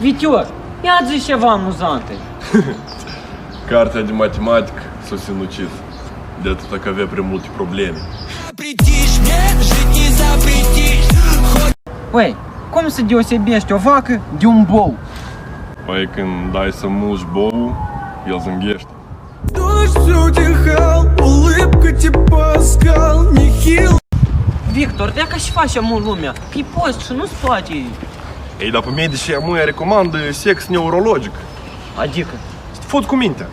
Vitior, ia zi ceva amuzante. Cartea de matematică s-a sinucis. De atâta că avea prea multe probleme. Uei, cum se deosebește o vacă de un bou? Păi când dai să muși boul, el zânghește. Victor, dacă și face mult lumea, e post și nu-ți place. Ei, dar pe medicii măia recomandă sex neurologic. Adică? Să te fut cu mintea.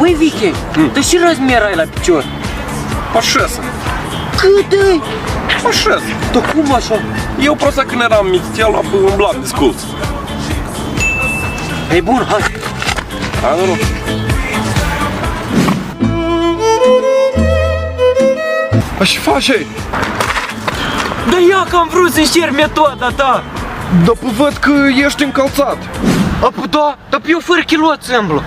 Ui, Vicky, dar și размер ai la picior? По 6. Cât e? По 6. Da cum așa? Eu prosta când eram mic, el umblam desculț. E bun, hai. Hai, noroc. A și faci, ei? Da ia că am vrut să încerc metoda ta. Dar văd că ești încălțat. Apă da, dar pe eu fără kilot semblu.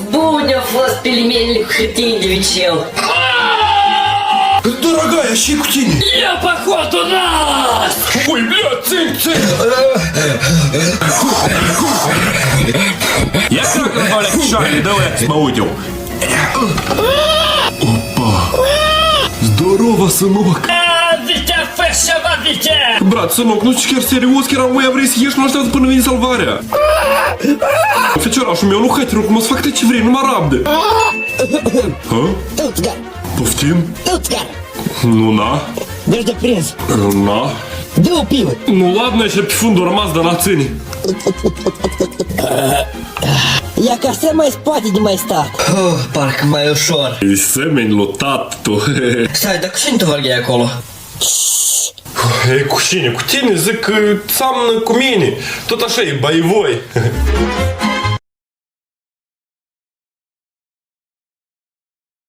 Bune au fost pelimenile cu hârtini de vicel. Дорогая, și cu tine? Я походу нас! Ой, бля, țin! Я как разбавлять шарик, давай я смаутил. Опа! Здорово, сынок! Витя, фэшева, Витя! Brat, sănoc, nu știi chiar serios, chiar am vrei să ieși, nu așteaptă până vine salvarea. Feciorașul meu, nu hai, te rog, mă să fac te ce vrei, nu mă rabde. Ha? Poftim? Nu, na? Deci de prins. Na? Dă o pivă. Nu, ladno, așa pe fundul a rămas de la țâni. Ia ca să mai spate de mai stat. Parcă mai ușor. E semeni lutat, tu. Stai, dar cu cine tu vorbeai acolo? Ei, cu cine? Cu tine? Zic că seamănă cu mine. Tot așa e, baivoi.